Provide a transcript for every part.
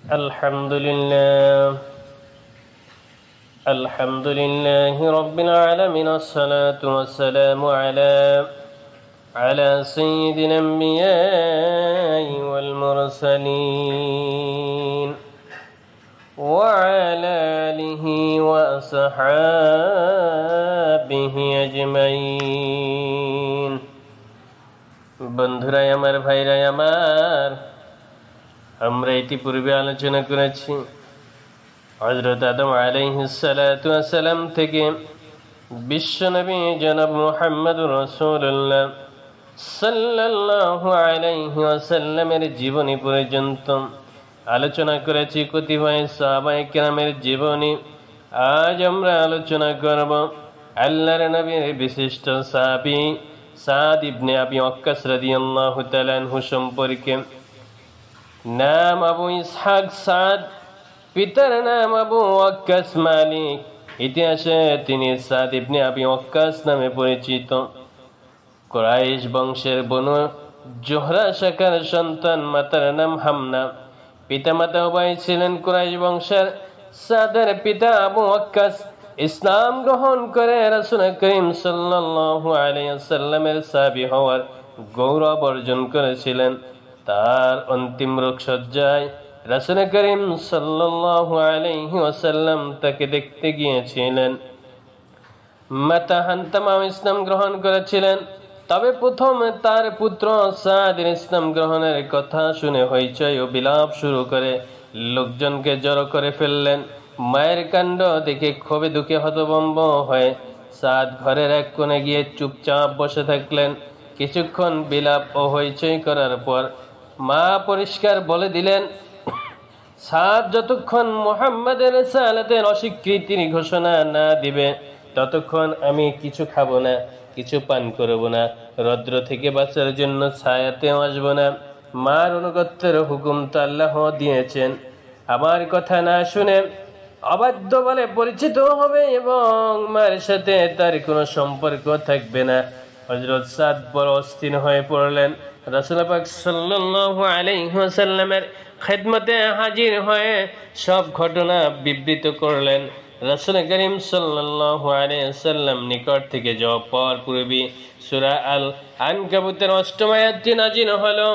الحمد لله الحمد لله رب العالمين، الصلاة والسلام على سيد الأنبياء والمرسلين وعلى آله وأصحابه أجمعين। বন্ধুরা আমার, ভাইরা আমার, আমরা ইতিপূর্বে আলোচনা করেছি হযরত আদম আলাইহিস সালাতু ওয়াস সালাম থেকে বিশ্বনবী জনাব মুহাম্মদুর রাসূলুল্লাহ সাল্লাল্লাহু আলাইহি ওয়াসাল্লামের জীবনী পর্যন্ত আলোচনা করেছি কতিপয় সাহাবায়ে কেরামের জীবনী। আজ আমরা আলোচনা করব আল্লাহর নবীর বিশিষ্ট সাহাবী সাদ ইবনে আবি ওয়াক্কাস রাদিয়াল্লাহু তাআলা আনহু সম্পর্কে। নাম আবু ইসহাক সাদ, পিতার নাম আবু ওয়াক্কাস মালিক। ইতিহাসে তিনি সাদ ইবনে আবি ওয়াক্কাস নামে পরিচিত। কুরাইশ বংশের বনু জোহরা শাখার সন্তান। মাতার নাম হামনা, পিতামাতা উভয় ছিলেন কুরাইশ বংশের। সাদের পিতা আবু ওয়াক্কাস ইসলাম গ্রহণ করে রাসূল করিম সাল্লাল্লাহু আলাইহি ওয়াসাল্লামের সাহাবী হওয়ার গৌরব অর্জন করেছিলেন। তার অন্তিম রোগশয্যায় রাসূল করিম সাল্লাল্লাহু আলাইহি ওয়াসাল্লাম তাকে দেখতে গিয়েছিলেন। মাতা হান্তামা ইসলাম গ্রহণ করেছিলেন, তবে প্রথম তার পুত্র সাদের ইসলাম গ্রহণের কথা শুনে হইচই ও বিলাপ শুরু করে লোকজনকে জড়ো করে ফেললেন। মায়ের কাণ্ড দেখে ক্ষোভে দুঃখে হতভম্ব হয়ে সাদ ঘরের এক কোণে গিয়ে চুপচাপ বসে থাকলেন। কিছুক্ষণ বিলাপ ও হইচই করার পর মা পরিষ্কার বলে দিলেন, সাদ যতক্ষণ মুহাম্মাদের রিসালাতের অস্বীকৃতির ঘোষণা না দিবে ততক্ষণ আমি কিছু খাবো না, কিছু পান করব না, রৌদ্র থেকে বাঁচার জন্য ছায়াতেও আসবো না। মার অনুগত্যের হুকুম তো আল্লাহ দিয়েছেন। আমার কথা না শুনে অবাধ্য বলে পরিচিত হবে এবং মার সাথে তার কোনো সম্পর্ক থাকবে না। হযরত সাদ বড় অস্থির হয়ে পড়লেন। রাসূল পাক সাল্লাল্লাহু আলাইহি ওয়াসাল্লামের খেদমতে হাজির হয়ে সব ঘটনা বিবৃত করলেন। রাসূল করিম সাল্লাল্লাহু আলাইহি ওয়াসাল্লাম নিকট থেকে জবাব পাওয়ার পূর্বে সূরা আল আনকাবুতের ৮ম আয়াতটি নাযিল হলো,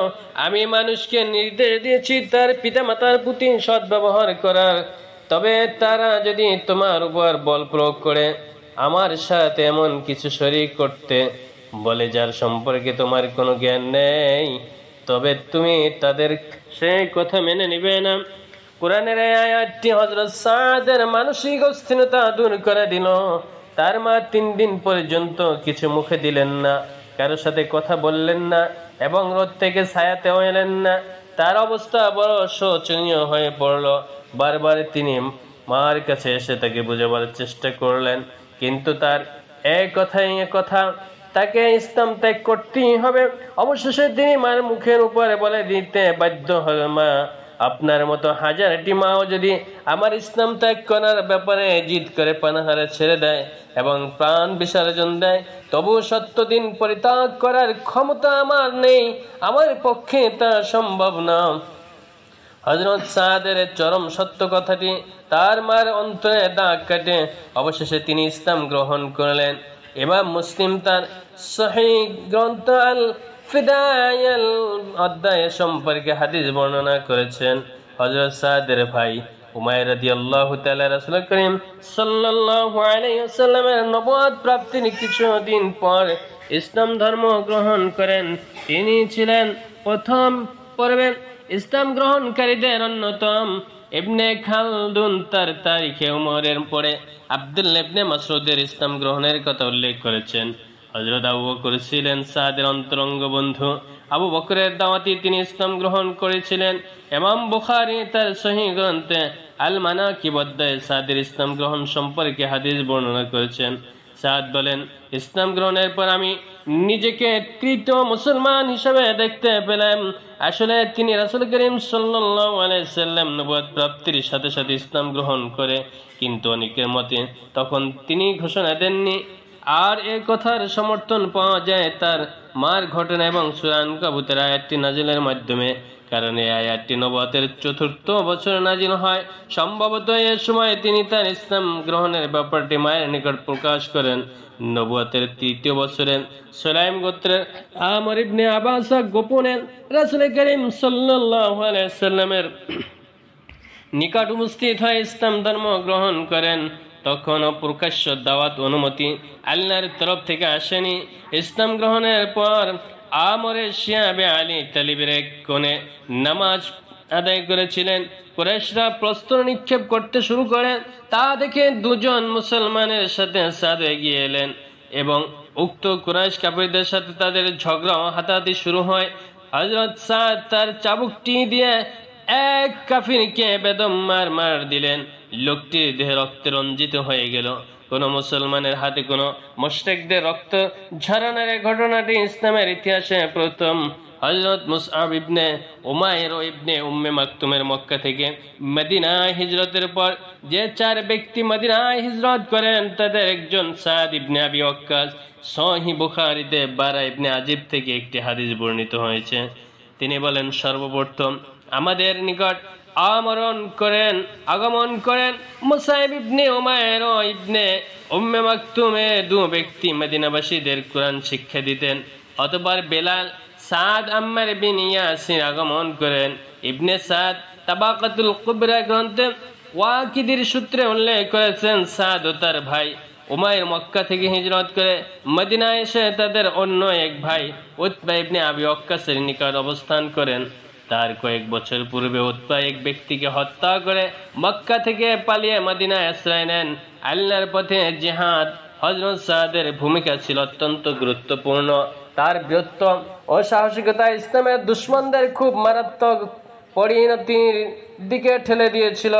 আমি মানুষকে নির্দেশ দিয়েছি তার পিতামাতার প্রতি সদ্ব্যবহার করার, তবে তারা যদি তোমার উপর বল প্রয়োগ করে আমার সাথে এমন কিছু শরীক করতে বলে যার সম্পর্কে তোমার কোনো জ্ঞান নেই, তবে তুমি তাদের সেই কথা মেনে নিবে না। কোরআনের এই আয়াতটি হযরত সাদের মানসিক অস্থিরতা দূর করে দিল। তার মা ৩ দিন পর্যন্ত কিছু মুখে দিলেন না, কারো সাথে কথা বললেন না এবং রোদ থেকে ছায়াতেও এলেন না। তার অবস্থা বড় শোচনীয় হয়ে পড়ল। বারবার তিনি মার কাছে এসে তাকে বোঝাবার চেষ্টা করলেন, কিন্তু তার এক কথা তাকে ইসলাম ত্যাগ করতেই হবে। অবশেষে তিনি মার মুখের উপরে বলে দিতে বাধ্য হল, মা, আপনার মতো হাজারটি মাও যদি আমার ইসলাম ত্যাগ করার ব্যাপারে জিদ করে পানাহারে ছেড়ে দেয় এবং প্রাণ বিসর্জন দেয়, তবু সত্য দিন পরিত্যাগ করার ক্ষমতা আমার নেই, আমার পক্ষে তা সম্ভব না। হযরত সাদের চরম সত্য কথাটি তার মার অন্তরে দাগ কাটে। অবশেষে তিনি ইসলাম গ্রহণ করলেন। ইমাম মুসলিম তার সহিহ গ্রন্থ আল ফিদায়াল অধ্যায় সম্পর্কে হাদিস বর্ণনা করেছেন। হযরত সাদের ভাই উমাইর রাদিয়াল্লাহু তাআলা রাসূল করিম সাল্লাল্লাহু আলাইহি ওয়াসাল্লামের নবুয়ত প্রাপ্তির কিছুদিন পর ইসলাম ধর্ম গ্রহণ করেন। তিনি ছিলেন প্রথম পর্বে ইসলাম গ্রহণকারীদের অন্যতম। ইবনে খালদুন তার তারিখে উমরের পরে আব্দুল্লাহ ইবনে মাসউদের ইসলাম গ্রহণের কথা উল্লেখ করেছেন। হযরত আবু বকর ছিলেন সাদের অন্তরঙ্গ বন্ধু। আবু বকরের দাওয়াতে তিনি ইসলাম গ্রহণ করেছিলেন। ইমাম বুখারী তার সহিহ গ্রন্থে আল মানাকিব অধ্যায়ে সাদের ইসলাম গ্রহণ সম্পর্কে হাদিস বর্ণনা করেছেন। সাদ বলেন, ইসলাম গ্রহণের পর আমি নিজেকে তৃতীয় মুসলমান হিসেবে দেখতে পেলাম। আসলে তিনি রাসূল করিম সাল্লাল্লাহু আলাইহি ওয়াসাল্লাম নবুয়ত প্রাপ্তির সাথে সাথে ইসলাম গ্রহণ করে, কিন্তু অনেকের মতে তখন তিনি ঘোষণা দেননি। আর এই কথার সমর্থন পাওয়া যায় তার মার ঘটনা এবং সূরা আনকাবুতের আয়াতটি নাজিলের মাধ্যমে। কারণ এই আয়াতটি নবুয়তের ৪র্থ বছরে নাজিল হয়। সম্ভবত এ সময় তিনি তার ইসলাম গ্রহণের ব্যাপারটি মায়ের নিকট প্রকাশ করেন। নবুয়তের ৩য় বছরে সুলাইম গোত্রের আমর ইবনে আবাসা গোপনে রাসূল করিম সাল্লাল্লাহু আলাইহি সাল্লামের নিকট উপস্থিত হয়ে ইসলাম ধর্ম গ্রহণ করেন। তখনও প্রকাশ্য দাওয়াত অনুমতি আল্লাহর তরফ থেকে আসেনি। ইসলাম গ্রহণের পর আমরের শিয়াবে আলী তালিবের এক কোণে নামাজ আদায় করেছিলেন। কুরাইশরা প্রস্তর নিক্ষেপ করতে শুরু করেন। তা দেখে দুজন মুসলমানের সাথে সাদ এগিয়ে এলেন এবং উক্ত কুরাইশ কাফিরদের সাথে তাদের ঝগড়া হাতাহাতি শুরু হয়। হযরত সাদ তার চাবুকটি দিয়ে এক কাফিরকে বেদম মার দিলেন। লোকটির দেহে রক্তে রঞ্জিত হয়ে গেল। কোন মুসলমানের হাতে কোন মুশরিকদের রক্ত ঝরানোর ঘটনাটি ইসলামের ইতিহাসে প্রথম। হযরত মুসআব ইবনে উমাইর ও ইবনে উম্মে মাকতুমের মক্কা থেকে মদিনায় হিজরতের পর যে 4 ব্যক্তি মদিনায় হিজরত করেন তাদের একজন সাদ ইবনে আবি ওয়াক্কাস। সহিহ বুখারীতে বারা ইবনে আজিব থেকে একটি হাদিস বর্ণিত হয়েছে। তিনি বলেন, সর্বপ্রথম আমাদের নিকট আগমন করেন মুসাইব ইবনে উমাইর ও ইবনে উম্মে মাকতুমে 2 ব্যক্তি মদিনাবাসীদের কোরআন শিক্ষা দিতেন। অতঃপর বেলাল, সাদ, আম্মার বিন ইয়াসির আগমন করেন। ইবনে সাদ তাবাকাতুল কুবরা গ্রন্থে ওয়াকিদির সূত্রে উল্লেখ করেছেন, সাদ ও তার ভাই উমাইর মক্কা থেকে হিজরত করে মদিনায় এসে তাদের অন্য এক ভাই উতবা ইবনে আবি ওয়াক্কাসের নিকট অবস্থান করেন। তার কয়েক বছর পূর্বে উতবা এক ব্যক্তিকে হত্যা করে মক্কা থেকে পালিয়ে মদিনায় আশ্রয় নেন। আল্লাহর পথে জিহাদ হযরত সাদের ভূমিকা ছিল অত্যন্ত গুরুত্বপূর্ণ। তার বীরত্ব ও সাহসিকতা ইসলামের দুশমনদের খুব মারাত্মক পরিণতির দিকে ঠেলে দিয়েছিল।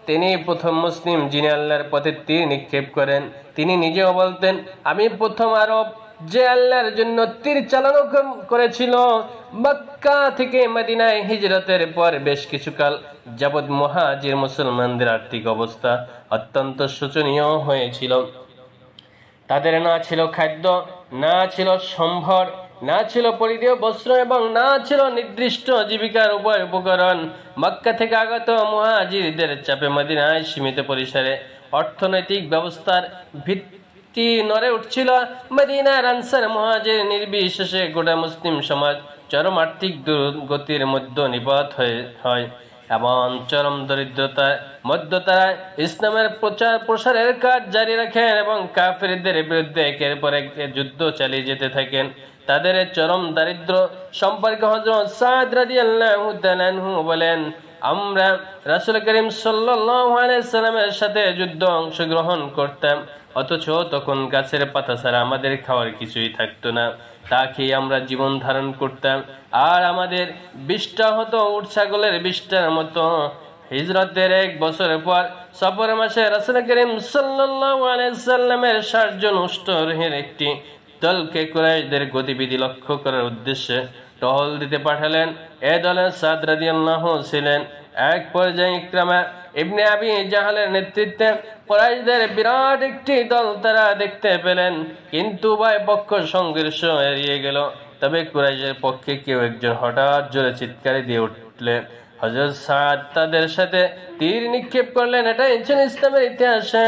তিনি প্রথম মুসলিম যিনি আল্লাহর পথে তীর নিক্ষেপ করেন। তিনি নিজেও বলতেন, আমি প্রথম আরব যে আল্লাহর জন্য তীর চালানো করেছিল। মক্কা থেকে মদিনায় হিজরতের পর বেশ কিছুকাল যাবৎ মুহাজির মুসলমানদের আর্থিক অবস্থা অত্যন্ত শোচনীয় হয়েছিল। তাদের না ছিল খাদ্য, না ছিল সম্ভর, না ছিল পরিধেয় বস্ত্র এবং না ছিল নির্দিষ্ট জীবিকার উপায় উপকরণ। মক্কা থেকে আগত মুহাজিরদের চাপে মদিনায় সীমিত পরিসরে অর্থনৈতিক ব্যবস্থার ভিত্তি নড়ে উঠছিল। মদিনার আনসার মুহাজির নির্বিশেষে গোটা মুসলিম সমাজ চরম আর্থিক দুর্গতির মধ্যে নিপাত হয় এবং চরম দরিদ্রতার মধ্যে তারা ইসলামের প্রচার প্রসারের কাজ জারি রাখেন এবং কাফিরদের বিরুদ্ধে একের পর এক যুদ্ধ চালিয়ে যেতে থাকেন। তাদের চরম দারিদ্র সম্পর্কে হযরত সাদ রাদিয়াল্লাহু তাআলা আনহু বলেন, আমরা রাসূল করিম সাল্লাল্লাহু আলাইহি সাল্লামের সাথে যুদ্ধে অংশগ্রহণ করতাম, অথচ তখন গাছের পাতা ছাড়া আমাদের খাওয়ার কিছুই থাকতো না। তা খেয়ে আমরা জীবন ধারণ করতাম, আর আমাদের বিষ্ঠা হতো উট ছাগলের বিষ্ঠার মতো। হিজরতের 1 বছর পর সফর মাসে রাসূল করিম সাল্লাল্লাহু আলাইহি সাল্লামের 60 জন উষ্টরোহীর একটি দলকে কুরাইশদের গতিবিধি লক্ষ্য করার উদ্দেশ্যে টহল দিতে পাঠালেন। এ দলে সাদ রাদিয়াল্লাহু ছিলেন। এক পর্যায়ে ইকরামা ইবনে আবি জাহলের নেতৃত্বে কুরাইশদের বিরাট একটি দল তারা দেখতে পেলেন, কিন্তু উভয় পক্ষ সংঘর্ষ এড়িয়ে গেল। তবে কুরাইশের পক্ষে কেউ একজন হঠাৎ জোরে চিৎকার দিয়ে উঠলেন। হযরত সাদ তাদের সাথে তীর নিক্ষেপ করলেন। এটাই ছিল ইসলামের ইতিহাসে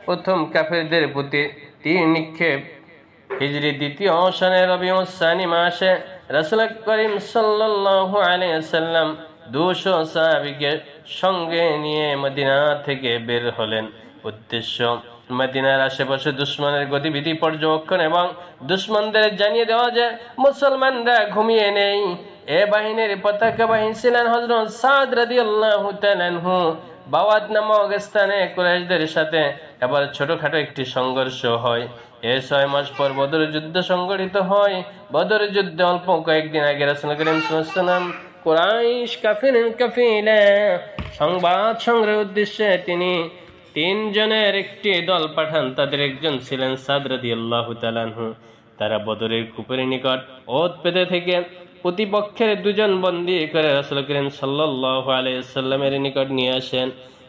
প্রথম কাফেরদের প্রতি তীর নিক্ষেপ। হিজরি 2য় সনের রবিউল সানি মাসে রাসূল করিম সাল্লাল্লাহু আলাইহি ওয়াসাল্লাম 200 সাহাবীকে সঙ্গে নিয়ে মদিনা থেকে বের হলেন। উদ্দেশ্য মদিনার আশেপাশে দুশমনের গতিবিধি পর্যবেক্ষণ এবং দুশমনদের জানিয়ে দেওয়া যে মুসলমানরা ঘুমিয়ে নেই। এ বাহিনীর পতাকা বাহিনী ছিলেন হযরত সাদ রাদিয়াল্লাহু তাআলা আনহু। বাওয়াত নামক স্থানে কুরাইশদের সাথে এবার ছোটখাটো একটি সংঘর্ষ হয়। 6 মাস পর বদর যুদ্ধ সংঘটিত হয়। বদর যুদ্ধে অল্প কয়েকদিন আগে রাসূল করিম সাল্লাল্লাহু আলাইহি ওয়াসাল্লাম কুরাইশ কাফিলা সংবাদ সংগ্রহের উদ্দেশ্যে তিনি 3 জনের একটি দল পাঠান। তাদের একজন ছিলেন সাদ রাদিয়াল্লাহু তাআলা আনহু। তারা বদরের কূপের নিকট ওত পেতে থেকে প্রতিপক্ষের 2 জন বন্দী করে রাসূল করিম সাল্লাল্লাহু আলাইহি ওয়াসাল্লামের নিকট নিয়ে আসেন।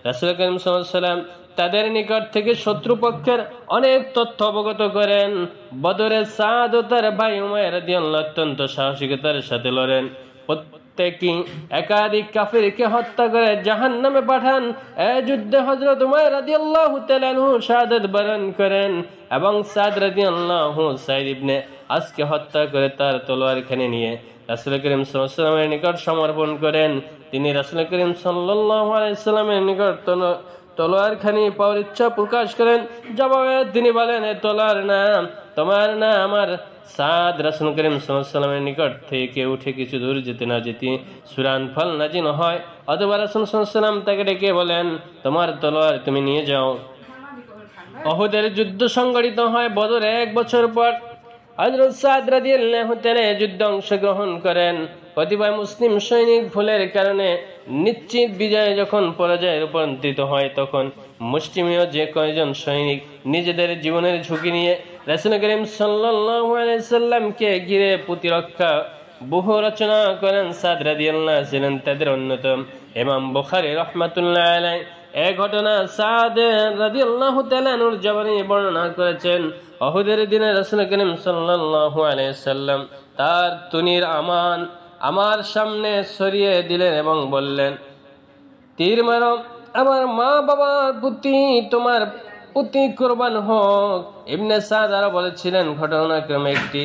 রাসূল করিম সাল্লাল্লাহু আলাইহি ওয়াসাল্লাম তাদের নিকট থেকে শত্রুপক্ষের অনেক তথ্য অবগত করেন। বদরে সাদ ও তার ভাই উমাইর রাদিয়াল্লাহু অত্যন্ত সাহসিকতার সাথে লড়েন। কি একাধিক কাফিরকে হত্যা করে জাহান্নামে পাঠান। এই যুদ্ধে হযরত উমার রাদিয়াল্লাহু তাআলা আনহু শাহাদাত বরণ করেন এবং সাদ রাদিয়াল্লাহু সাইদ ইবনে আজকে হত্যা করে তার তলোয়ারখানি নিয়ে রাসূল করিম সাল্লাল্লাহু আলাইহি ওয়াসাল্লামের নিকট সমর্পণ করেন। তিনি রাসূল করিম সাল্লাল্লাহু আলাইহি ওয়াসাল্লামের নিকট তলোয়ারখানি পাওয়ার ইচ্ছা প্রকাশ করেন। জবাবে তিনি বলেন, এ তলোয়ার না, তোমার না আমার। সাদ রাসূল করিম সাল্লাল্লাহু আলাইহি ওয়াসাল্লামের নিকট থেকে উঠে কিছু দূর যেতে না যেতে সূরা আনফাল নাযিল হয়। অথবা রাসূল সাল্লাল্লাহু আলাইহি ওয়াসাল্লাম তাকে ডেকে বলেন, তোমার তলোয়ার তুমি নিয়ে যাও। উহুদের যুদ্ধ সংঘটিত হয় বদর 1 বছর পর। হযরত সাদ রাদিয়াল্লাহু তাআলা যুদ্ধে অংশগ্রহণ করেন। কতিপয় মুসলিম সৈনিক ভুলের কারণে নিশ্চিত বিজয়ে যখন পরাজয়ে রূপান্তরিত হয়, তখন মুসলিমীয় যে কয়েকজন সৈনিক নিজেদের জীবনের ঝুঁকি নিয়ে রাসূল করিম সাল্লাল্লাহু আলাইহি সাল্লামকে ঘিরে প্রতিরক্ষা বহু রচনা করেন। সাদ রাদিয়াল্লাহু ছিলেন তাদের অন্যতম। ইমাম বুখারী রাহমাতুল্লাহ আলাইহি এই ঘটনা সাদ রাদিয়াল্লাহু তাআলা নূর জবানি বর্ণনা করেছেন। উহুদের দিনে রাসূল করিম সাল্লাল্লাহু আলাইহি সাল্লাম তার তুনির আমার সামনে সরিয়ে দিলেন এবং বললেন, তীর মারো, আমার মা বাবার প্রতি তোমার প্রতি কুরবান হোক। ইবনে সাদ আরো বলেছিলেন, ঘটনাক্রমে একটি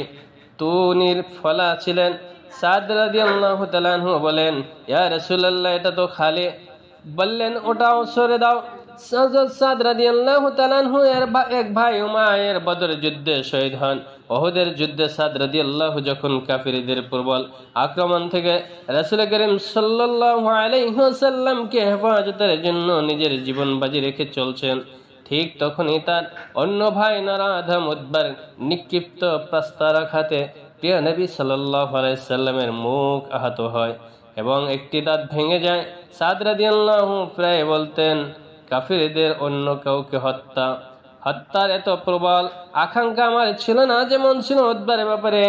তুনির ফলা ছিলেন। সাদ রাদিয়াল্লাহু তাআলা আনহু বলেন, ইয়া রাসূলুল্লাহ, এটা তো খালি। বললেন, ওটাও সরে দাও। সাদ রাদিয়াল্লাহু তাআলা আনহু এর এক ভাই উমায়ের বদর যুদ্ধে শহীদ হন। উহুদের যুদ্ধে সাদ রাদিয়াল্লাহু যখন কাফিরদের প্রবল আক্রমণ থেকে রাসূল করিম সাল্লাল্লাহু আলাইহি ওয়াসাল্লামকে হেফাজতের জন্য নিজের জীবন বাজি রেখে চলছেন, ঠিক তখনই তার অন্য ভাই নারাধাম উদ্বার নিক্ষিপ্ত প্রস্তারাঘাতে প্রিয় নবী সাল্লাল্লাহু আলাইহি সাল্লামের মুখ আহত হয় এবং একটি দাঁত ভেঙে যায়। সাদ রাদিয়াল্লাহু প্রায় বলতেন, কাফিরদের অন্য কাউকে হত্যার এত প্রবল আকাঙ্ক্ষা আমার ছিল না যেমন ছিল উদ্বারের ব্যাপারে।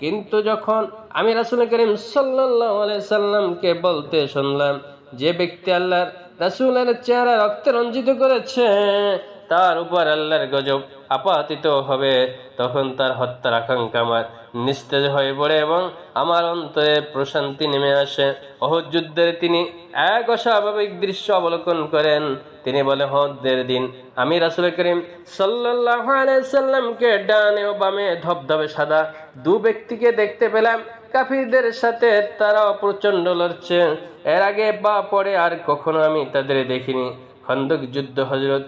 কিন্তু যখন আমি রাসূল করিম সাল্লাল্লাহু আলাইহি সাল্লামকে বলতে শুনলাম, যে ব্যক্তি আল্লাহর রাসূলের চেহারা রক্তে রঞ্জিত করেছে তার উপর আল্লাহর গজব আপাতিত হবে, তখন তার হত্যার আকাঙ্ক্ষা আমার নিস্তেজ হয়ে পড়ে এবং আমার অন্তরে প্রশান্তি নেমে আসে। উহুদ যুদ্ধের তিনি এক অস্বাভাবিক দৃশ্য অবলোকন করেন। তিনি বলে, উহুদের দিন আমি রাসূল করিম সাল্লাল্লাহু আলাইহি সাল্লামকে ডানে ও বামে ধবধবে সাদা দু ব্যক্তিকে দেখতে পেলাম। কাফিরদের সাথে তারাও প্রচন্ড লড়ছে। এর আগে বা পরে আর কখনো আমি তাদের দেখিনি। খন্দক যুদ্ধ হযরত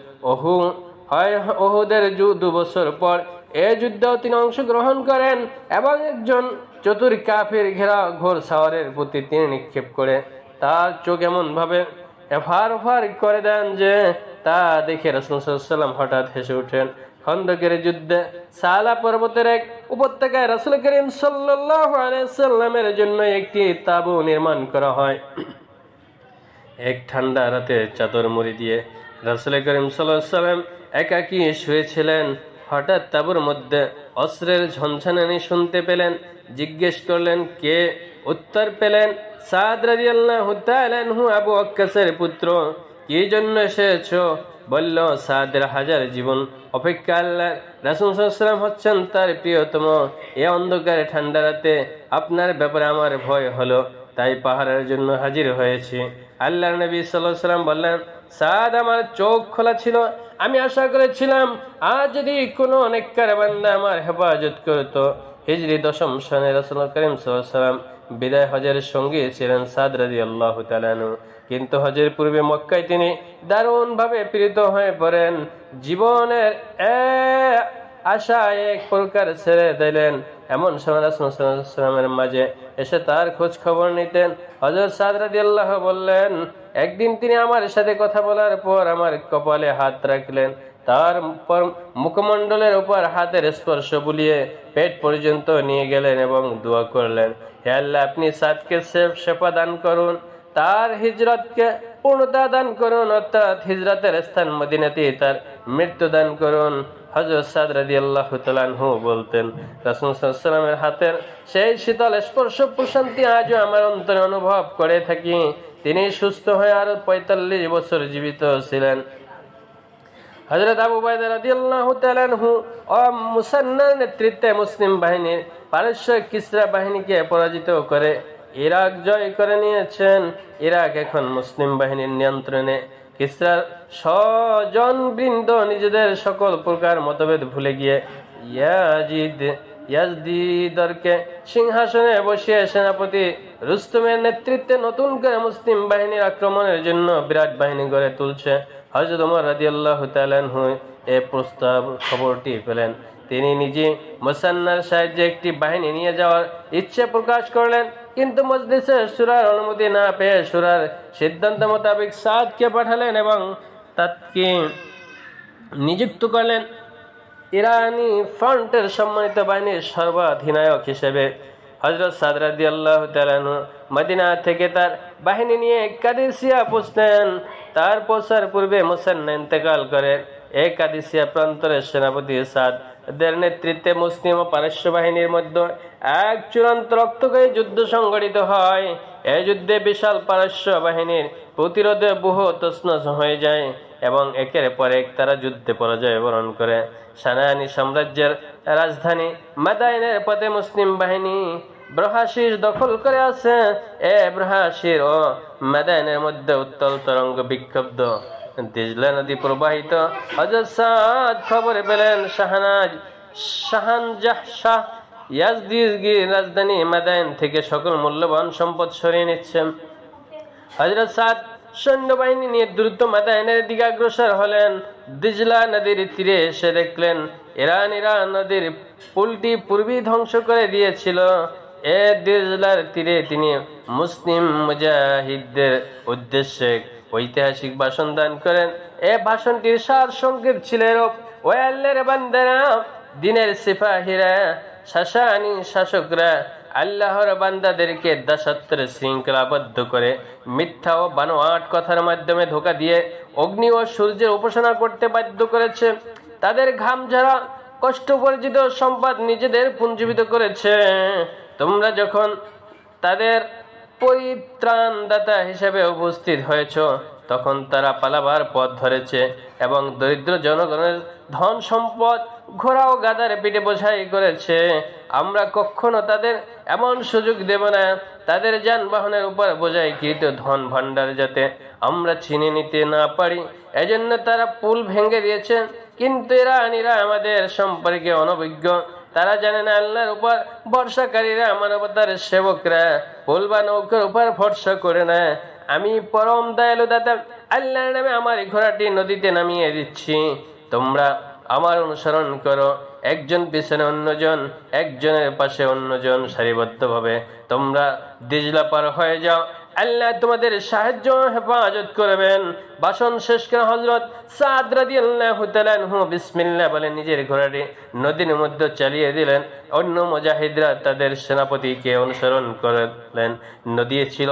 উহুদের 2 বছর পর এই যুদ্ধেও তিনি অংশগ্রহণ করেন এবং একজন চতুর কাফির ঘেরা ঘোর সাওয়ারের প্রতি তিনি নিক্ষেপ করে তার চোখ এমন ভাবে এফার করে দেন যে তা দেখে রাসূল সাল্লাল্লাহু আলাইহি ওয়াসাল্লাম হঠাৎ হেসে ওঠেন। খন্দকের যুদ্ধে সালা পর্বতের এক উপত্যকায় রাসূল করিম সাল্লাল্লাহু আলাইহি ওয়াসাল্লামের জন্য একটি তাঁবু নির্মাণ করা হয়। এক ঠান্ডা রাতে চাদর মুড়ি দিয়ে রাসূল করিম সাল্লাল্লাহু আলাইহি ওয়াসাল্লাম একাকী শুয়েছিলেন। হঠাৎ তাঁবুর মধ্যে অস্ত্রের ঝনঝনানি শুনতে পেলেন। জিজ্ঞেস করলেন, কে? উত্তর পেলেন, সাদ রাদিয়াল্লাহু তাআলা আনহু, আবু ওয়াক্কাসের পুত্র। কি জন্য এসেছো? বলল, সাদের হাজার জীবন অপেক্ষা আল্লাহর রাসূল সাল্লাল্লাহু আলাইহি ওয়াসাল্লাম হচ্ছেন তার প্রিয়তম। এ অন্ধকারে ঠান্ডা রাতে আপনার ব্যাপারে আমার ভয় হলো, তাই পাহারার জন্য হাজির হয়েছি। আল্লাহর নবী সাল্লাল্লাহু আলাইহি ওয়াসাল্লাম বললেন, সাদ, আমার চোখ খোলা ছিল। আমি আশা করেছিলাম আজ যদি কোনো নেককার বান্দা আমার হেফাজত করত। হিজরি 10ম সনে রাসূল করিম সাল্লাল্লাহু আলাইহি ওয়াসাল্লাম বিদায় হজের সঙ্গী ছিলেন সাদ রাদিয়াল্লাহু তাআলা আনহু। কিন্তু হজের পূর্বে মক্কায় তিনি দারুণভাবে পীড়িত হয়ে পড়েন। জীবনের আশা এক প্রকার ছেড়ে দিলেন। এমন সময় রাসূল সাল্লাল্লাহু আলাইহি ওয়াসাল্লামের মাঝে এসে তার খোঁজ খবর নিতেন। হযরত সাদ রাদিয়াল্লাহু বললেন, একদিন তিনি আমার সাথে কথা বলার পর আমার কপালে হাত রাখলেন, তার মুখমণ্ডলের উপর হাতের স্পর্শ বুলিয়ে পেট পর্যন্ত নিয়ে গেলেন এবং দোয়া করলেন, হে আল্লাহ, আপনি সাদকে শেফা দান করুন, তার হিজরতকে পূর্ণতা দান করুন, অর্থাৎ হিজরতের স্থান মদিনাতে তার মৃত্যু দান করুন। হযরত সাদ রাদিয়াল্লাহু তাআলা আনহু বলতেন, রাসূল সাল্লাল্লাহু আলাইহি ওয়াসাল্লামের হাতের সেই শীতল স্পর্শ প্রশান্তি আজও আমার অন্তরে অনুভব করে থাকি। তিনি সুস্থ হয়ে আরো 45 বছর জীবিত ছিলেন। হযরত আবু উবাইদা রাদিয়াল্লাহু তাআলা আনহু ও মুসান্নার নেতৃত্বে মুসলিম বাহিনীর পারস্য কিসরা বাহিনীকে পরাজিত করে ইরাক জয় করে নিয়েছেন। ইরাক এখন মুসলিম বাহিনীর নিয়ন্ত্রণে। কিসরার স্বজনবৃন্দ নিজেদের সকল প্রকার মতভেদ ভুলে গিয়ে ইয়াজদিদকে সিংহাসনে বসিয়ে সেনাপতি রুস্তমের নেতৃত্বে নতুন করে মুসলিম বাহিনীর আক্রমণের জন্য বিরাট বাহিনী গড়ে তুলছে। হযরত ওমর রাদিয়াল্লাহু তাআলা আনহু এই প্রস্তাব খবরটি পেলেন। তিনি নিজে মুসান্নার সাহায্যে একটি বাহিনী নিয়ে যাওয়ার ইচ্ছে প্রকাশ করলেন, কিন্তু মজলিসে শুরার অনুমতি না পেয়ে শুরার সিদ্ধান্ত মোতাবেক সাদকে পাঠালেন এবং তাকে নিযুক্ত করলেন ইরানি ফ্রন্টের সম্মানিত বাহিনীর সর্বাধিনায়ক হিসেবে। হযরত সাদ রাদিয়াল্লাহু তাআলা আনহু মদিনা থেকে তার বাহিনী নিয়ে কাদিসিয়া পৌঁছলেন। তার পৌঁছার পূর্বে মুসান্না ইন্তেকাল করেন। এই কাদিসিয়া প্রান্তরের সেনাপতি সাদ দের নেতৃত্বে মুসলিম ও পারস্য বাহিনীর মধ্যে এক চূড়ান্ত রক্তক্ষয়ী যুদ্ধ সংঘটিত হয়। এই যুদ্ধে বিশাল পারস্য বাহিনীর প্রতিরোধে বহু তছনছ হয়ে যায় এবং একের পর এক তারা যুদ্ধে পরাজয় বরণ করে। সানানি সাম্রাজ্যের রাজধানী মাদাইনের পথে মুসলিম বাহিনী ব্রহাশির দখল করে আছে। ব্রহাশির ও মাদাইনের মধ্যে উত্তল তরঙ্গ বিক্ষুব্ধ দিজলা নদী প্রবাহিত। হযরত সাদ খবর পেলেন শাহানজাহ শাহ ইয়াজদির রাজধানী মাদাইন থেকে সকল মূল্যবান সম্পদ সরিয়ে নিচ্ছেন। হযরত সাদ সৈন্যবাহিনী নিয়ে দ্রুত মাদাইনের দিকে অগ্রসর হলেন। দিজলা নদীর তীরে এসে দেখলেন ইরানিরা নদীর পুলটি পূর্বেই ধ্বংস করে দিয়েছিল। দিজলার তীরে তিনি মুসলিম মুজাহিদদের উদ্দেশ্যে ঐতিহাসিক ভাষণ দান করেন। এই ভাষণটির সার সংক্ষেপ ছিল এরূপ: ওই আল্লাহর বান্দারা, দিনের সিপাহীরা, শাসানি শাসকরা আল্লাহর বান্দাদেরকে দাসত্বের শৃঙ্খলাবদ্ধ করে মিথ্যা ও বানোয়াট কথার মাধ্যমে ধোঁকা দিয়ে অগ্নি ও সূর্যের উপাসনা করতে বাধ্য করেছে। তাদের ঘাম ঝরা কষ্টবর্জিত সম্পদ নিজেদের পুঞ্জীবিত করেছে। তোমরা যখন তাদের পরিত্রাণদাতা হিসেবে উপস্থিত হয়েছ, তখন তারা পালাবার পথ ধরেছে এবং দরিদ্র জনগণের ধন সম্পদ ঘোড়া ও গাধার পিঠে বোঝাই করেছে। আমরা কখনো তাদের এমন সুযোগ দেব না তাদের যানবাহনের উপর বোঝাইকৃত ধন ভাণ্ডার যাতে আমরা ছিনিয়ে নিতে না পারি। এজন্য তারা পুল ভেঙে দিয়েছেন। কিন্তু ইরানীরা আমাদের সম্পর্কে অনভিজ্ঞ। তারা জানে না আল্লাহর উপর ভরসাকারীরা মানবতার সেবকরা পুল বা নৌকার উপর ভরসা করে না। আমি পরম দয়ালু দাতা আল্লাহর নামে আমার ঘোড়াটি নদীতে নামিয়ে দিচ্ছি। তোমরা আমার অনুসরণ করো। একজন পিছনে অন্যজন, একজনের পাশে অন্যজন, সারিবদ্ধভাবে তোমরা দিজলা পার হয়ে যাও। আল্লাহ তোমাদের সাহায্য হেফাজত করবেন। ভাষণ শেষ করে হযরত সাদ রাদিয়াল্লাহু তাআলা আনহু বিসমিল্লাহ বলে নিজের ঘোড়াটি নদীর মধ্যে চালিয়ে দিলেন। অন্য মুজাহিদরা তাদের সেনাপতিকে অনুসরণ করলেন। নদী ছিল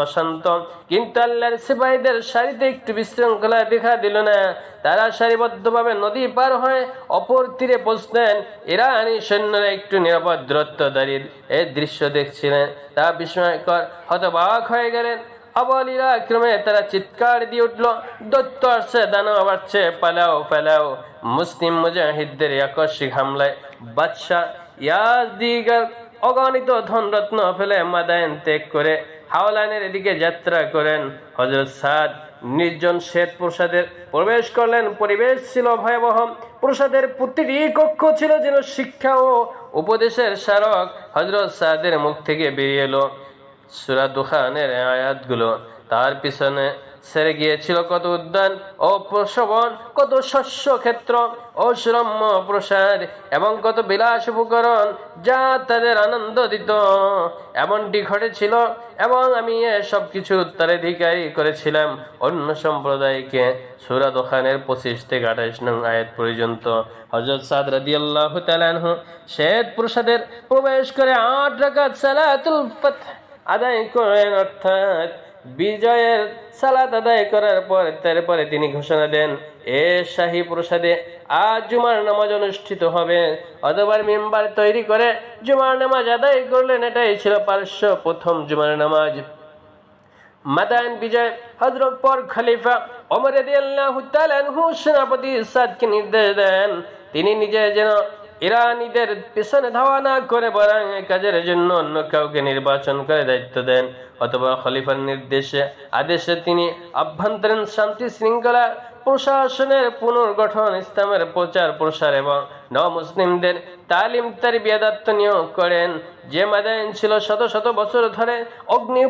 অশান্ত, কিন্তু আল্লাহর সিপাহীদের সারিতে একটু বিশৃঙ্খলা দেখা দিল না। তারা সারিবদ্ধভাবে নদী পার হয়ে অপর তীরে পৌঁছলেন। ইরানি সৈন্যরা একটু নিরাপদ দূরত্ব দাঁড়িয়ে এই দৃশ্য দেখছিলেন। তা বিস্ময়কর, হতবাক হয়ে গেলেন। অবলীলা ক্রমে তারা চিৎকার দিয়ে উঠল, দৈত্য আসছে, দানব আসছে, পালাও পালাও। মুসলিম মুজাহিদদের আকস্মিক হামলায় বাদশাহ ইয়াজদিগার অগণিত ধনরত্ন ফেলে মাদাইন ত্যাগ করে হাওলানের দিকে যাত্রা করেন। হযরত সাদ নির্জন শ্বেত প্রসাদে প্রবেশ করলেন। পরিবেশ ছিল ভয়াবহ। প্রসাদের প্রতিটি কক্ষ ছিল যেন শিক্ষা ও উপদেশের স্মারক। হযরত সাদের মুখ থেকে বেরিয়ে এলো সূরা দুখানের আয়াতগুলো। তার পিছনে সেরে গিয়েছিল কত উদ্যান ও প্রসবন, কত শস্য ক্ষেত্র ও সুরম্য প্রসাদ এবং কত বিলাস উপকরণ যা তাদের আনন্দ দিত। এমনটি ঘটেছিল এবং আমি সব কিছু উত্তরাধিকারী করেছিলাম অন্য সম্প্রদায়কে। সূরা দুখানের 25 থেকে 28 নং আয়াত পর্যন্ত। হযরত সাদ রাদিয়াল্লাহু তাআলা আনহু শ্বেত প্রসাদের প্রবেশ করে 8 রাকাত সালাতুল ফাতহ আদায় করেন, অর্থাৎ বিজয়ের সালাত আদায় করার পর তারপরে তিনি ঘোষণা দেন, এ শাহী প্রসাদে আজ জুমার নামাজ অনুষ্ঠিত হবে। অতঃপর মিম্বার তৈরি করে জুমার নামাজ আদায় করলেন। এটাই ছিল পারস্য প্রথম জুমার নামাজ। মাদাইন বিজয় হযরত পর খলিফা ওমর রাদিয়াল্লাহু তাআলা আনহু সেনাপতি সাদকে নির্দেশ দেন তিনি নিজে যেন ইরানিদের পেছনে ধাওয়া না করে বরং কাজের জন্য অন্য কাউকে নির্বাচন করে দায়িত্ব দেন, অথবা খলিফার আদেশে তিনি আভ্যন্তরীণ শান্তি শৃঙ্খলা প্রশাসনের পুনর্গঠন, ইসলামের প্রচার প্রসার এবং নমুসলিমদের তালিম তারবিয়াত নিয়োগ করেন। যে মাদাইন ছিল শত শত বছর ধরে অগ্নি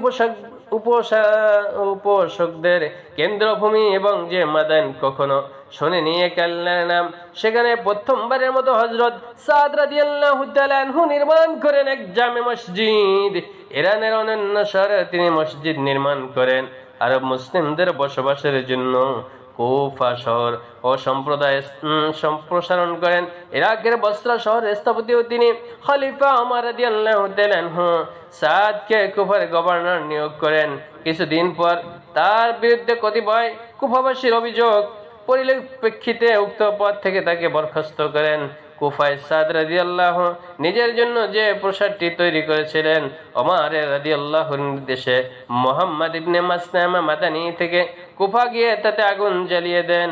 উপাসকদের কেন্দ্রভূমি এবং যে মাদাইন কখনো শোনেনি এক আল্লাহর নাম, সেখানে প্রথমবারের মতো হযরত সাদ রাদিয়াল্লাহু তাআলা আনহু নির্মাণ করেন এক জামে মসজিদ। ইরানের অন্যান্য শহরে তিনি মসজিদ নির্মাণ করেন আরব মুসলিমদের বসবাসের জন্য। কুফা শহর ও সম্প্রদায় সম্প্রসারণ করেন। ইরাকের বসরা শহরের স্থপতিও তিনি। খলিফা ওমর রাদিয়াল্লাহু তাআলা আনহু সাদকে কুফার গভর্নর নিয়োগ করেন। কিছুদিন পর তার বিরুদ্ধে কতিপয় কুফাবাসীর অভিযোগ পরিপ্রেক্ষিতে উক্ত পদ থেকে তাকে বরখাস্ত করেন। কুফায় সাদ রাদিয়াল্লাহু নিজের জন্য যে প্রাসাদটি তৈরি করেছিলেন, ওমর রাদিয়াল্লাহুর নির্দেশে মুহাম্মদ ইবনে মাসলামা মাদানী থেকে কুফা গিয়ে তাতে আগুন জ্বালিয়ে দেন।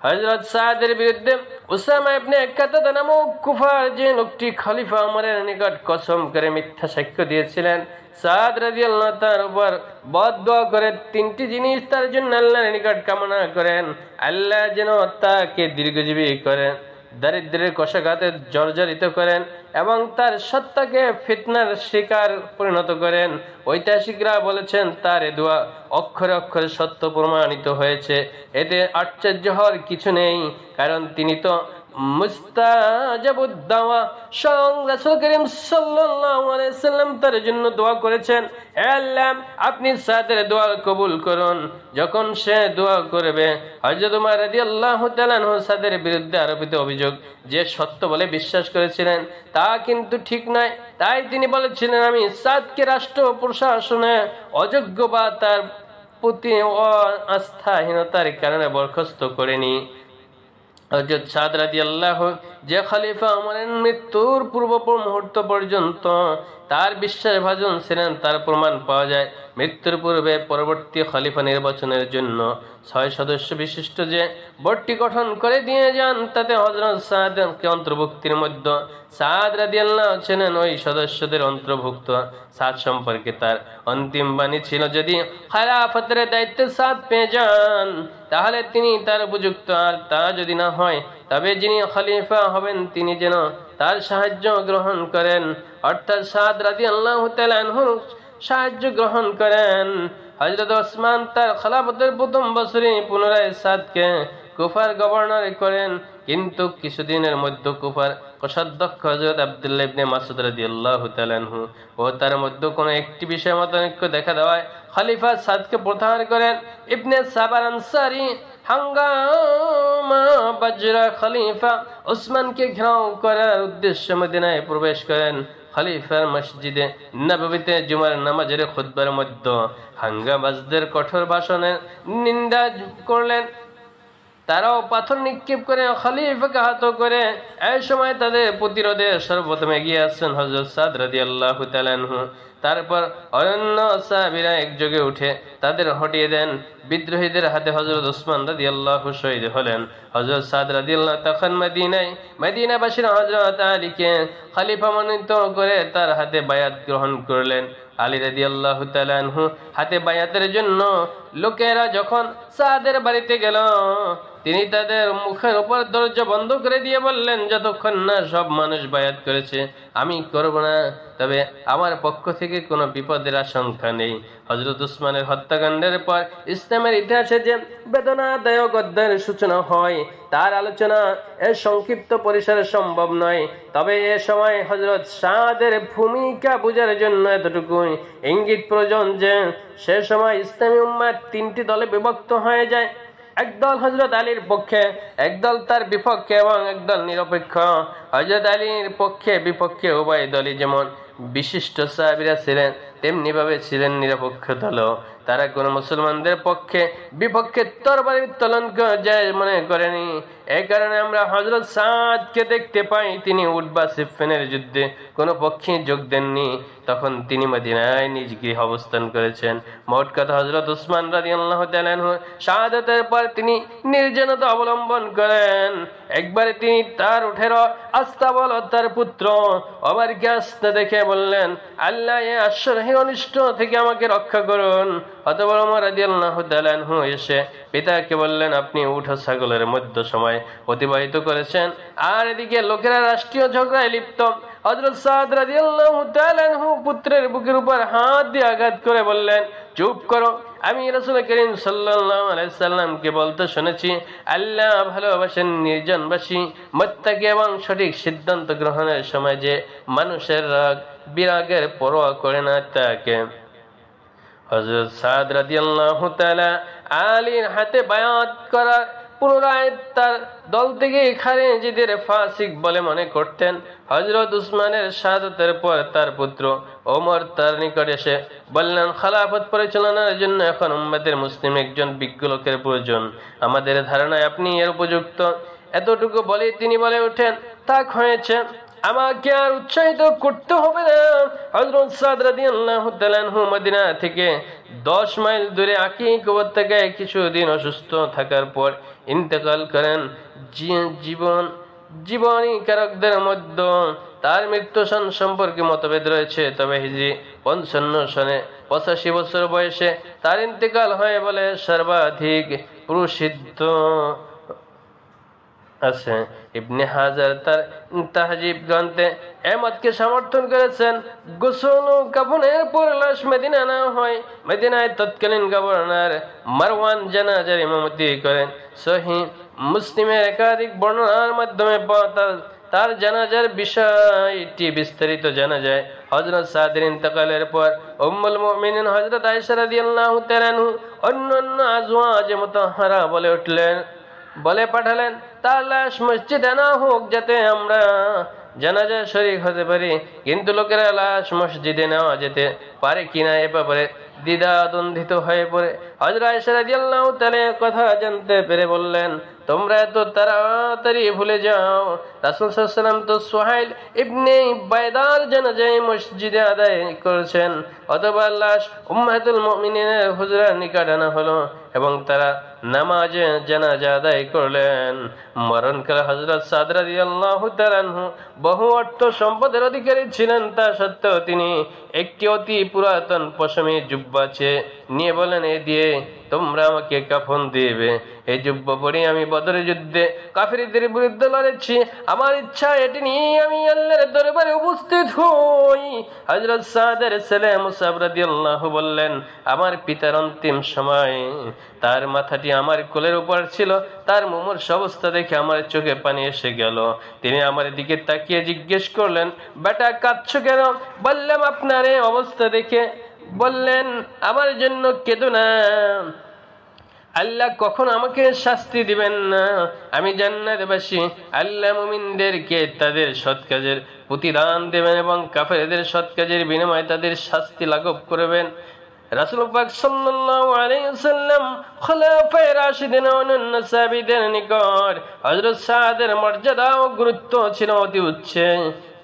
হযরত সাদের বিরুদ্ধে উসামা ইবনে কাতাদা নামক কুফার যে লোকটি খলিফা ওমরের নিকট কসম করে মিথ্যা সাক্ষ্য দিয়েছিলেন, সাদ রাদিয়াল্লাহু তার উপর বদদোয়া করে তিনটি জিনিস তার জন্য আল্লাহর নিকট কামনা করেন। আল্লাহ যেন তাকে দীর্ঘজীবী করেন, দারিদ্র্যের কষাঘাতে জর্জরিত করেন এবং তার সত্তাকে ফিতনার শিকার পরিণত করেন। ঐতিহাসিকরা বলেছেন তার এ দোয়া অক্ষরে অক্ষরে সত্য প্রমাণিত হয়েছে। এতে আশ্চর্য হওয়ার কিছু নেই, কারণ তিনি তো মুস্তাজাবুদ দাওয়া। স্বয়ং রাসূল করিম সাল্লাল্লাহু আলাইহি ওয়াসাল্লাম তার জন্য দোয়া করেছেন, হে আল্লাহ আপনি সাদের দোয়া কবুল করুন। যখন সে দোয়া করবে, হযরত ওমর রাদিয়াল্লাহু তাআলা আনহু সাদের বিরুদ্ধে আরোপিত অভিযোগ যে সত্য বলে বিশ্বাস করেছিলেন তা কিন্তু ঠিক নয়। তাই তিনি বলেছিলেন, আমি সাদকে রাষ্ট্র প্রশাসনে অযোগ্য বা তার প্রতি আস্থাহীনতার কারণে বরখাস্ত করেনি। হযরত সাদ রাদিয়াল্লাহু যে খলিফা ওমরের মৃত্যুর পূর্ব মুহূর্ত পর্যন্ত তার বিশ্বাসভাজন ছিলেন তার প্রমাণ পাওয়া যায়। মৃত্যুর পূর্বে পরবর্তী খলিফা নির্বাচনের জন্য 6 সদস্য বিশিষ্ট যে বোর্ডটি গঠন করে দিয়ে যান, তাতে হযরত সাদকে অন্তর্ভুক্তির মধ্যে সাদ রাদিয়াল্লাহু ছিলেন ওই সদস্যদের অন্তর্ভুক্ত। সাদ সম্পর্কে তার অন্তিম বাণী ছিল, যদি খেলাফতের দায়িত্ব সাদ পেয়ে যান তাহলে তিনি তার উপযুক্ত, আর তা যদি না হয় তবে যিনি খলিফা হবেন তিনি যেন তার সাহায্য গ্রহণ করেন, অর্থাৎ সাদ রাদিয়াল্লাহু তাআলা আনহুর সাহায্য গ্রহণ করেন। হযরত ওসমান তার খেলাফতের প্রথম বছরে পুনরায় সাদকে কুফার গভর্নর করেন, কিন্তু কিছুদিনের মধ্যে কুফার কোষাধ্যক্ষ হযরত আব্দুল্লাহ ইবনে মাসউদ রাদিয়াল্লাহু তাআলা আনহু ও তার মধ্যে কোনো একটি বিষয়ে মতানৈক্য দেখা দেওয়ায় খলিফা সাদকে প্রত্যাহার করেন। ইবনে সাবার আনসারী হাঙ্গামা বাজরা খলিফা ওসমানকে ঘেরাও করার উদ্দেশ্যে মদিনায় প্রবেশ করেন। খলিফার মসজিদে নববীতে জুমার নামাজের খুতবার মধ্যে হাঙ্গামাবাজদের কঠোর ভাষণের নিন্দা করলেন। তারাও পাথর নিক্ষেপ করে খলিফাকে আহত করে। এই সময় তাদের প্রতিরোধে সর্বপ্রথম এগিয়ে আসছেন হযরত সাদ রাদিয়াল্লাহু তাআলা আনহু। তারপর অন্য সাহাবীরা একযোগে উঠে তাদের হটিয়ে দেন। বিদ্রোহীদের হাতে হযরত ওসমান রাদিয়াল্লাহু শহীদ হলেন। হযরত সাদ রাদিয়াল্লাহু তখন মদিনাবাসীরা হযরত আলীকে খলিফা মনোনীত করে তার হাতে বায়াত গ্রহণ করলেন। আলী রাদিয়াল্লাহু তাআলা আনহু হাতে বায়াতের জন্য লোকেরা যখন সাদের বাড়িতে গেল, তিনি তাদের মুখের উপর দরজা বন্ধ করে দিয়ে বললেন, যতক্ষণ না সব মানুষ বায়াত করেছে আমি করব না, তবে আমার পক্ষ থেকে কোনো বিপদের আশঙ্কা নেই। হযরত উসমানের হত্যাকাণ্ডের পর ইসলামের ইতিহাসে যে বেদনাদায়ক অধ্যায়ের সূচনা হয় তার আলোচনা এর সংক্ষিপ্ত পরিসরে সম্ভব নয়। তবে এ সময় হযরত সাদের ভূমিকা বোঝার জন্য এতটুকুই ইঙ্গিত প্রয়োজন যে সে সময় ইসলামী উম্মাহ 3টি দলে বিভক্ত হয়ে যায়। একদল হযরত আলীর পক্ষে, একদল তার বিপক্ষে এবং একদল নিরপেক্ষ। হযরত আলীর পক্ষে বিপক্ষে উভয় দলই যেমন বিশিষ্ট সাহাবীরা ছিলেন তেমনি ভাবে ছিলেন নিরপেক্ষ দলও। তারা কোনো মুসলমানদের পক্ষে বিপক্ষে তরবারি উত্তোলন যায় মনে করেনি। এই কারণে আমরা হযরত সাদকে দেখতে পাই তিনি উট বা সিফফিনের যুদ্ধে কোনো পক্ষে যোগ দেননি। তখন তিনি মদিনায় নিজ গৃহে অবস্থান করেছেন। মোট কথা হযরত ওসমান রাদিয়াল্লাহু তাআলা আনহু শাহাদাতের পর তিনি নির্জনতা অবলম্বন করেন। একবারে তিনি তার উঠের আস্তাবল তার পুত্র ওমরকে আসতে দেখে বললেন, আল্লাহ এই আশ্চর্য অনিষ্ট থেকে আমাকে রক্ষা করুন। অতঃপর ওমর রাদিয়াল্লাহু তাআলা আনহু এসে পিতাকে বললেন, আপনি উট ও ছাগলের মধ্য সময় অতিবাহিত করেছেন, আর এদিকে লোকেরা রাষ্ট্রীয় ঝগড়ায় লিপ্ত। হযরত সাদ রাদিয়াল্লাহু তাআলা আনহু পুত্রের বুকের উপর হাত দিয়ে আঘাত করে বললেন, চুপ করো, আমি রাসূল করিম সাল্লাল্লাহু আলাইহি সাল্লামকে বলতে শুনেছি, আল্লাহ ভালোবাসেন নির্জনবাসী মুত্তাকি এবং সঠিক সিদ্ধান্ত গ্রহণের সময় যে মানুষের রাগ বিরাগের পরোয়া করে না তাকে। হযরত সাদ রাদিয়াল্লাহু তাআলা আলীর হাতে বায়াত করা পুনরায় তার দল থেকে খারেজিদের ফাসিক বলে মনে করতেন। হযরত উসমানের শাহাদাতের পর তার পুত্র ওমর তার নিকট এসে বললেন, খেলাফত পরিচালনার জন্য এখন উম্মতের মুসলিম একজন বিজ্ঞ লোকের প্রয়োজন। আমাদের ধারণায় আপনি এর উপযুক্ত। এতটুকু বলে তিনি বলে ওঠেন, তাক হয়েছে, আমাকে আর উৎসাহিত করতে হবে না। হযরত সাদ রাদিয়াল্লাহু তাআলা আনহু মদিনা থেকে 10 মাইল দূরে আকিক উপত্যকায় কিছুদিন অসুস্থ থাকার পর ইন্তেকাল করেন। জীবনীকারকদের মধ্যে তার মৃত্যু সন সম্পর্কে মতভেদ রয়েছে, তবে হিজরি 55 সনে 85 বছর বয়সে তার ইন্তেকাল হয় বলে সর্বাধিক প্রসিদ্ধ আছে। ইবনে হাজার তার তাহজিব গ্রন্থে এমতকে সমর্থন করেছেন। গোসল ও কাফনের পর লাশ মদিনা আনা হয়। মদিনায় তৎকালীন গভর্নর মারওয়ান জানাজার ইমামতি করেন। সহিহ মুসলিমের একাধিক বর্ণনার মাধ্যমে তার জানাজার বিষয়টি বিস্তারিত জানা যায়। হযরত সাদের ইন্তেকালের পর উম্মুল মুমিনিন হযরত আয়েশা রাদিয়াল্লাহু তাআলা অন্যান্য আজওয়াজ মুতাহহারা বলে পাঠালেন, তার লাশ মসজিদে আনা হোক যাতে আমরা জানাজায় শরীক হতে পারি। কিন্তু লোকেরা লাশ মসজিদে নেওয়া যেতে পারে কিনা এ ব্যাপারে দ্বিধাদ্বন্দ্বিত হয়ে পড়ে। হযরত আয়েশা রাদিয়াল্লাহু তাআলা কথা জানতে পেরে বললেন, তোমরা এত তাড়াতাড়ি ভুলে যাও, রাসূল সাল্লাল্লাহু আলাইহি ওয়াসাল্লাম তো সুহাইল ইবনে বাইদার জানাজায় মসজিদে আদায় করেছেন। অতঃপর লাশ উম্মাহাতুল মুমিনিনের হুজরার নিকট আনা হলো এবং তারা নামাজে জানাজা আদায় করলেন। মরণকালে হযরত সাদ রাদিয়াল্লাহু তাআলা আনহু বহু অর্থ সম্পদের অধিকারী ছিলেন। তা সত্ত্বেও তিনি একটি অতি পুরাতন পশমি জুব্বা নিয়ে বলেন, এ দিয়ে তোমরা আমাকে কাফন দিবে। এই জুব্বা পরে আমি বদরের যুদ্ধে কাফিরদের বিরুদ্ধে লড়েছি। আমার ইচ্ছা এটি নিয়ে আমি আল্লাহর দরবারে উপস্থিত হই। হযরত সাদের ছেলে মুসাব রাদিয়াল্লাহু বললেন, আমার পিতার অন্তিম সময় তার মাথাটি আমার কোলের উপর ছিল। তার মুমূর্ষ অবস্থা দেখে আমার চোখে পানি এসে গেল। তিনি আমার দিকে তাকিয়ে জিজ্ঞেস করলেন, বেটা কাঁদছো কেন? বললাম, আপনার এই অবস্থা দেখে। বললেন, আমার জন্য কেঁদো না, আল্লাহ কখন আমাকে শাস্তি দিবেন না। আমি জান্নাতবাসী। আল্লাহ মুমিনদেরকে তাদের সৎ কাজের প্রতিদান দেবেন এবং কাফেরদের সৎ কাজের বিনিময়ে তাদের শাস্তি লাঘব করবেন। রাসূল পাক সাল্লাল্লাহু আলাইহি ওয়াসাল্লাম খোলাফায়ে রাশিদিন ও অন্যান্য সাহাবীদের নিকট হযরত সাদের মর্যাদা ও গুরুত্ব ছিল অতি উচ্চে।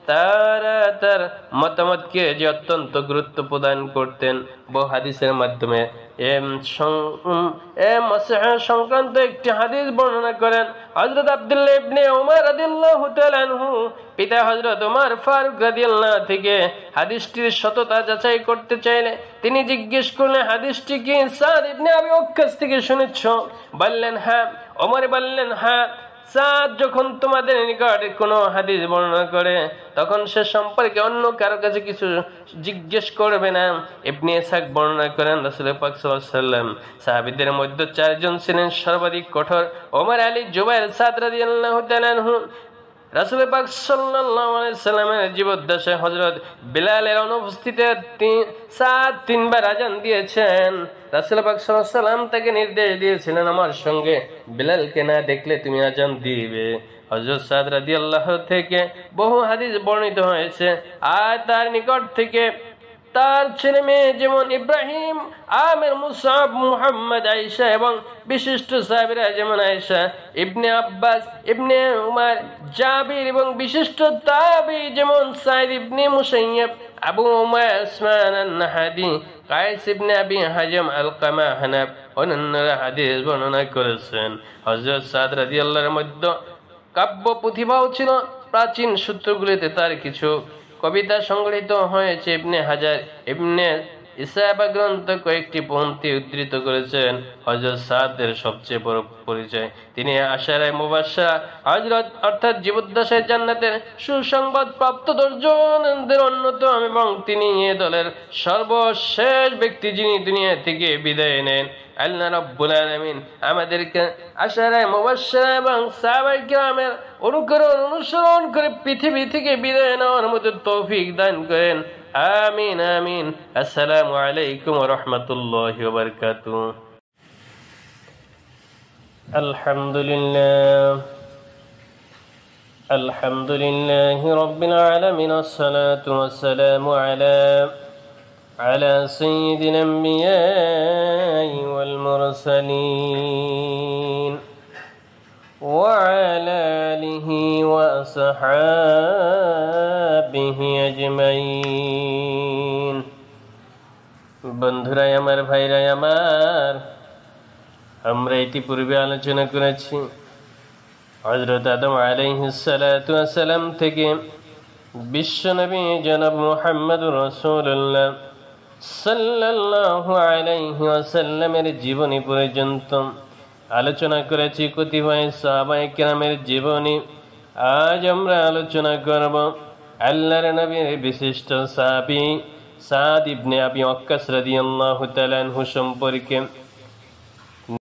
তারা তার মতামতকে যে অত্যন্ত গুরুত্ব প্রদান করতেন। বহু হাদিসের মাধ্যমে সংক্রান্ত একটি হাদিস বর্ণনা করেন। হযরত আব্দুল্লাহ ইবনে উমর রাদিয়াল্লাহু তাআলা আনহু পিতা হযরত উমর ফারুক রাদিয়াল্লাহু থেকে হাদিসটির সততা যাচাই করতে চাইলে তিনি জিজ্ঞেস করলেন, হাদিসটি কি সাদ ইবনে আবি ওয়াক্কাস থেকে শুনেছ? বললেন, হ্যাঁ। ওমর বললেন, হ্যাঁ। সাদ যখন তোমাদের নিকট কোনো হাদিস বর্ণনা করে তখন সে সম্পর্কে অন্য কারো কাছে কিছু জিজ্ঞেস করবে না। ইবনে ইসহাক বর্ণনা করেন, রাসূল পাক সাল্লাল্লাহু আলাইহি ওয়াসাল্লাম সাহাবীদের মধ্যে 4 জন ছিলেন সর্বাধিক কঠোর। ওমর, আলী, জুবাইর, সাদ রাদিয়াল্লাহু তাআলা আনহু। রাসূল পাক সাল্লাল্লাহু আলাইহি ওয়াসাল্লামের জীবদ্দশায় হযরত বিলালের অনুপস্থিতিতে সাদ 3 বার আযান দিয়েছেন। রাসূল পাক সাল্লাল্লাহু আলাইহি ওয়াসাল্লাম তাকে নির্দেশ দিয়েছিলেন, আমার সঙ্গে বিলালকে না দেখলে তুমি আযান দিবে। হযরত সাদ রাদিয়াল্লাহু থেকে বহু হাদিস বর্ণিত হয়েছে। আর তার নিকট থেকে তার ছেলে মেয়ে যেমন ইব্রাহিম, আমির, মুসআব, মুহাম্মদ, আয়েশা এবং বিশিষ্ট সাহাবীরা যেমন আয়েশা, ইবনে আব্বাস, ইবনে উমর, জাবির এবং বিশিষ্ট তাবী যেমন সাঈদ ইবনে Musayyib, Abu Umayya Usman আন-নাহাদি, Kayes ইবনে আবি হাজম, আলকামা, হানাব অন্যান্যরা হাদিস বর্ণনা করেছেন। হযরত সাদ রাদিয়াল্লাহু আনহুর মধ্যে কাব্য প্রতিভাও ছিল। প্রাচীন সূত্রগুলিতে তার কিছু কবিতা সংগৃহীত হয়েছে। ইবনে ইসাবা গ্রন্থ কয়েকটি পংক্তি উদ্ধৃত করেছেন। হযরত সাদের সবচেয়ে বড় পরিচয়, তিনি আশারায়ে মুবাশশারা হযরত অর্থাৎ জীবদ্দশায় জান্নাতের সুসংবাদ প্রাপ্ত 10 জনদের অন্যতম এবং তিনি এ দলের সর্বশেষ ব্যক্তি যিনি দুনিয়া থেকে বিদায় নেন। আল্লাহ রাব্বুল আলামিন আমাদেরকে আশারায়ে মুবাশশারা এবং সাহাবায়ে কিরামের অনুসরণ করে পৃথিবী থেকে বিদায় নেওয়ার মতো তৌফিক দান করেন। আমিন আমিন। আসসালামু আলাইকুম ওয়া রাহমাতুল্লাহি ওয়া বারাকাতুহু। আলহামদুলিল্লাহি রাব্বিল আলামিন। আসসালাতু ওয়াসসালামু على سيد الأنبياء والمرسلين وعلى آله وأصحابه أجمعين। বন্ধুরা আমার, ভাইরা আমার, আমরা ইতিপূর্বে আলোচনা করেছি হযরত আদম আলাইহিস সালাতু ওয়াস সালাম থেকে বিশ্বনবী জনাব মুহাম্মদুর রাসূলুল্লাহ সাল্লাল্লাহু আলাইহি ওয়াসাল্লামের জীবনী পর্যন্ত আলোচনা করেছি কতিপয় সাহাবায়ে কেরামের জীবনী। আজ আমরা আলোচনা করব আল্লাহর নবীর বিশিষ্ট সাহাবী সাদ ইবনে আবি ওয়াক্কাস রাদিয়াল্লাহু তাআলা আনহু সম্পর্কে।